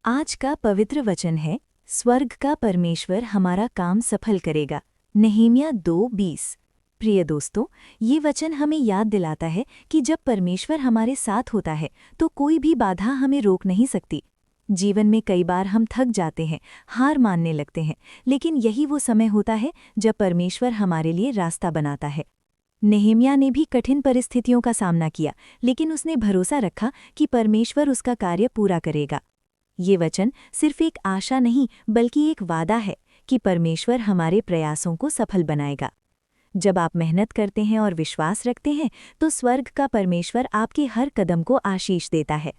आज का पवित्र वचन है, स्वर्ग का परमेश्वर हमारा काम सफल करेगा। नहमीया 2:20। प्रिय दोस्तों, ये वचन हमें याद दिलाता है कि जब परमेश्वर हमारे साथ होता है तो कोई भी बाधा हमें रोक नहीं सकती। जीवन में कई बार हम थक जाते हैं, हार मानने लगते हैं, लेकिन यही वो समय होता है जब परमेश्वर हमारे लिए रास्ता बनाता है। नहमीया ने भी कठिन परिस्थितियों का सामना किया, लेकिन उसने भरोसा रखा कि परमेश्वर उसका कार्य पूरा करेगा। ये वचन सिर्फ एक आशा नहीं बल्कि एक वादा है कि परमेश्वर हमारे प्रयासों को सफल बनाएगा। जब आप मेहनत करते हैं और विश्वास रखते हैं तो स्वर्ग का परमेश्वर आपके हर कदम को आशीष देता है।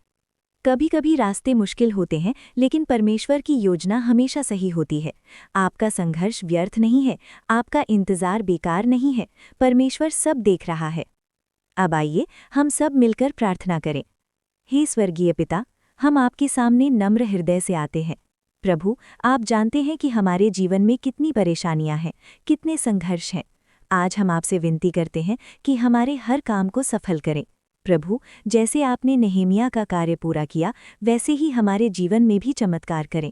कभी कभी रास्ते मुश्किल होते हैं, लेकिन परमेश्वर की योजना हमेशा सही होती है। आपका संघर्ष व्यर्थ नहीं है, आपका इंतजार बेकार नहीं है। परमेश्वर सब देख रहा है। अब आइए हम सब मिलकर प्रार्थना करें। हे स्वर्गीय पिता, हम आपके सामने नम्र हृदय से आते हैं। प्रभु, आप जानते हैं कि हमारे जीवन में कितनी परेशानियां हैं, कितने संघर्ष हैं। आज हम आपसे विनती करते हैं कि हमारे हर काम को सफल करें। प्रभु, जैसे आपने नहमीया का कार्य पूरा किया, वैसे ही हमारे जीवन में भी चमत्कार करें।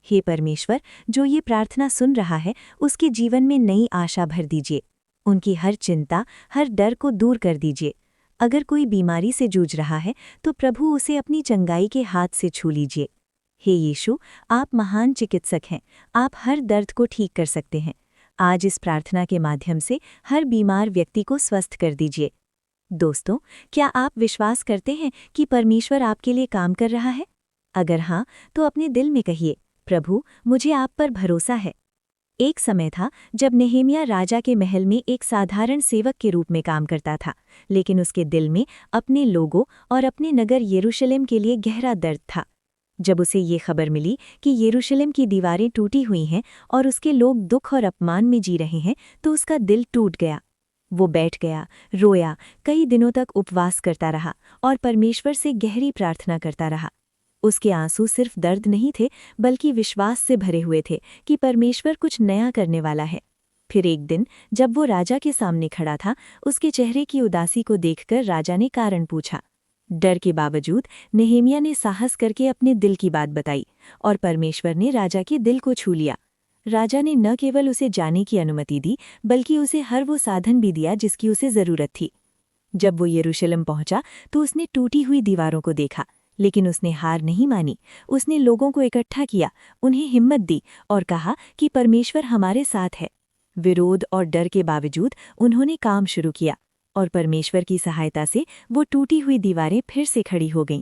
हे परमेश्वर, जो ये प्रार्थना सुन रहा है, उसके जीवन में नई आशा भर दीजिए। उनकी हर चिंता, हर डर को दूर कर दीजिए। अगर कोई बीमारी से जूझ रहा है तो प्रभु उसे अपनी चंगाई के हाथ से छू लीजिए। हे यीशु, आप महान चिकित्सक हैं, आप हर दर्द को ठीक कर सकते हैं। आज इस प्रार्थना के माध्यम से हर बीमार व्यक्ति को स्वस्थ कर दीजिए। दोस्तों, क्या आप विश्वास करते हैं कि परमेश्वर आपके लिए काम कर रहा है? अगर हाँ, तो अपने दिल में कहिए, प्रभु, मुझे आप पर भरोसा है। एक समय था जब नहमीया राजा के महल में एक साधारण सेवक के रूप में काम करता था, लेकिन उसके दिल में अपने लोगों और अपने नगर यरूशलेम के लिए गहरा दर्द था। जब उसे ये खबर मिली कि यरूशलेम की दीवारें टूटी हुई हैं और उसके लोग दुख और अपमान में जी रहे हैं, तो उसका दिल टूट गया। वो बैठ गया, रोया, कई दिनों तक उपवास करता रहा और परमेश्वर से गहरी प्रार्थना करता रहा। उसके आंसू सिर्फ दर्द नहीं थे, बल्कि विश्वास से भरे हुए थे कि परमेश्वर कुछ नया करने वाला है। फिर एक दिन जब वो राजा के सामने खड़ा था, उसके चेहरे की उदासी को देखकर राजा ने कारण पूछा। डर के बावजूद नहमीया ने साहस करके अपने दिल की बात बताई और परमेश्वर ने राजा के दिल को छू लिया। राजा ने न केवल उसे जाने की अनुमति दी, बल्कि उसे हर वो साधन भी दिया जिसकी उसे जरूरत थी। जब वो यरूशलेम पहुंचा तो उसने टूटी हुई दीवारों को देखा, लेकिन उसने हार नहीं मानी। उसने लोगों को इकट्ठा किया, उन्हें हिम्मत दी और कहा कि परमेश्वर हमारे साथ है। विरोध और डर के बावजूद उन्होंने काम शुरू किया और परमेश्वर की सहायता से वो टूटी हुई दीवारें फिर से खड़ी हो गईं।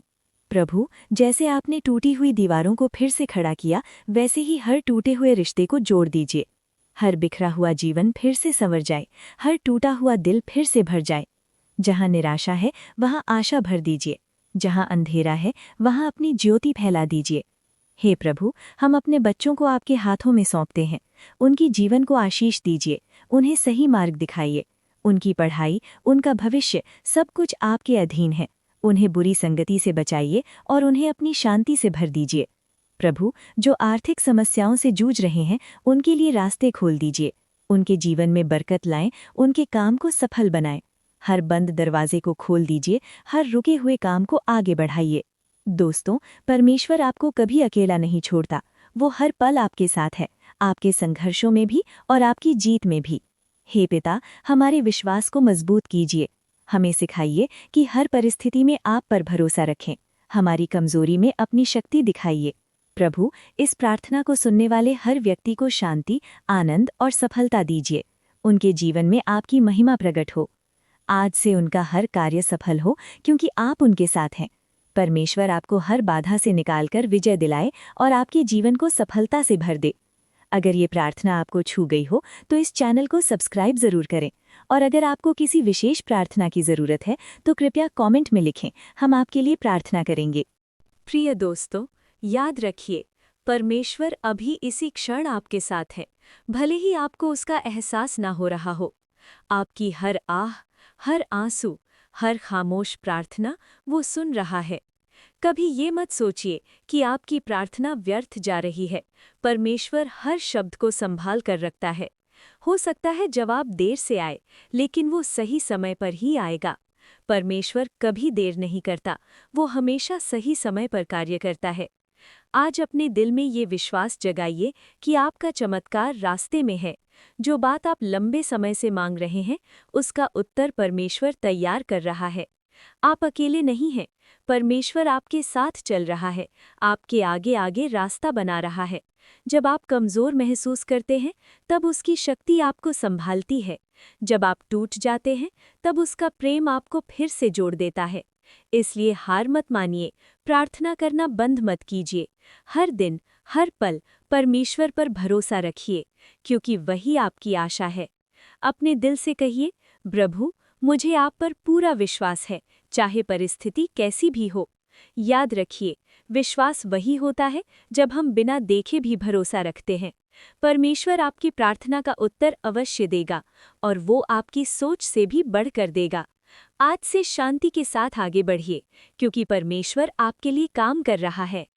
प्रभु, जैसे आपने टूटी हुई दीवारों को फिर से खड़ा किया, वैसे ही हर टूटे हुए रिश्ते को जोड़ दीजिए। हर बिखरा हुआ जीवन फिर से संवर जाए, हर टूटा हुआ दिल फिर से भर जाए। जहाँ निराशा है वहाँ आशा भर दीजिए, जहाँ अंधेरा है वहाँ अपनी ज्योति फैला दीजिए। हे प्रभु, हम अपने बच्चों को आपके हाथों में सौंपते हैं। उनकी जीवन को आशीष दीजिए, उन्हें सही मार्ग दिखाइए। उनकी पढ़ाई, उनका भविष्य, सब कुछ आपके अधीन है। उन्हें बुरी संगति से बचाइए और उन्हें अपनी शांति से भर दीजिए। प्रभु, जो आर्थिक समस्याओं से जूझ रहे हैं, उनके लिए रास्ते खोल दीजिए। उनके जीवन में बरकत लाएं, उनके काम को सफल बनाएं। हर बंद दरवाजे को खोल दीजिए, हर रुके हुए काम को आगे बढ़ाइए। दोस्तों, परमेश्वर आपको कभी अकेला नहीं छोड़ता। वो हर पल आपके साथ है, आपके संघर्षों में भी और आपकी जीत में भी। हे पिता, हमारे विश्वास को मजबूत कीजिए। हमें सिखाइए कि हर परिस्थिति में आप पर भरोसा रखें। हमारी कमजोरी में अपनी शक्ति दिखाइए। प्रभु, इस प्रार्थना को सुनने वाले हर व्यक्ति को शांति, आनंद और सफलता दीजिए। उनके जीवन में आपकी महिमा प्रकट हो। आज से उनका हर कार्य सफल हो, क्योंकि आप उनके साथ हैं। परमेश्वर आपको हर बाधा से निकालकर विजय दिलाए और आपके जीवन को सफलता से भर दे। अगर ये प्रार्थना आपको छू गई हो तो इस चैनल को सब्सक्राइब जरूर करें, और अगर आपको किसी विशेष प्रार्थना की जरूरत है तो कृपया कमेंट में लिखें, हम आपके लिए प्रार्थना करेंगे। प्रिय दोस्तों, याद रखिए, परमेश्वर अभी इसी क्षण आपके साथ है, भले ही आपको उसका एहसास ना हो रहा हो। आपकी हर आह, हर आंसू, हर खामोश प्रार्थना वो सुन रहा है। कभी ये मत सोचिए कि आपकी प्रार्थना व्यर्थ जा रही है। परमेश्वर हर शब्द को संभाल कर रखता है। हो सकता है जवाब देर से आए, लेकिन वो सही समय पर ही आएगा। परमेश्वर कभी देर नहीं करता, वो हमेशा सही समय पर कार्य करता है। आज अपने दिल में ये विश्वास जगाइए कि आपका चमत्कार रास्ते में है। जो बात आप लंबे समय से मांग रहे हैं, उसका उत्तर परमेश्वर तैयार कर रहा है। आप अकेले नहीं हैं, परमेश्वर आपके साथ चल रहा है, आपके आगे आगे रास्ता बना रहा है। जब आप कमज़ोर महसूस करते हैं, तब उसकी शक्ति आपको संभालती है। जब आप टूट जाते हैं, तब उसका प्रेम आपको फिर से जोड़ देता है। इसलिए हार मत मानिए, प्रार्थना करना बंद मत कीजिए। हर दिन, हर पल परमेश्वर पर भरोसा रखिए, क्योंकि वही आपकी आशा है। अपने दिल से कहिए, प्रभु, मुझे आप पर पूरा विश्वास है, चाहे परिस्थिति कैसी भी हो। याद रखिए, विश्वास वही होता है जब हम बिना देखे भी भरोसा रखते हैं। परमेश्वर आपकी प्रार्थना का उत्तर अवश्य देगा, और वो आपकी सोच से भी बढ़कर देगा। आज से शांति के साथ आगे बढ़िए, क्योंकि परमेश्वर आपके लिए काम कर रहा है।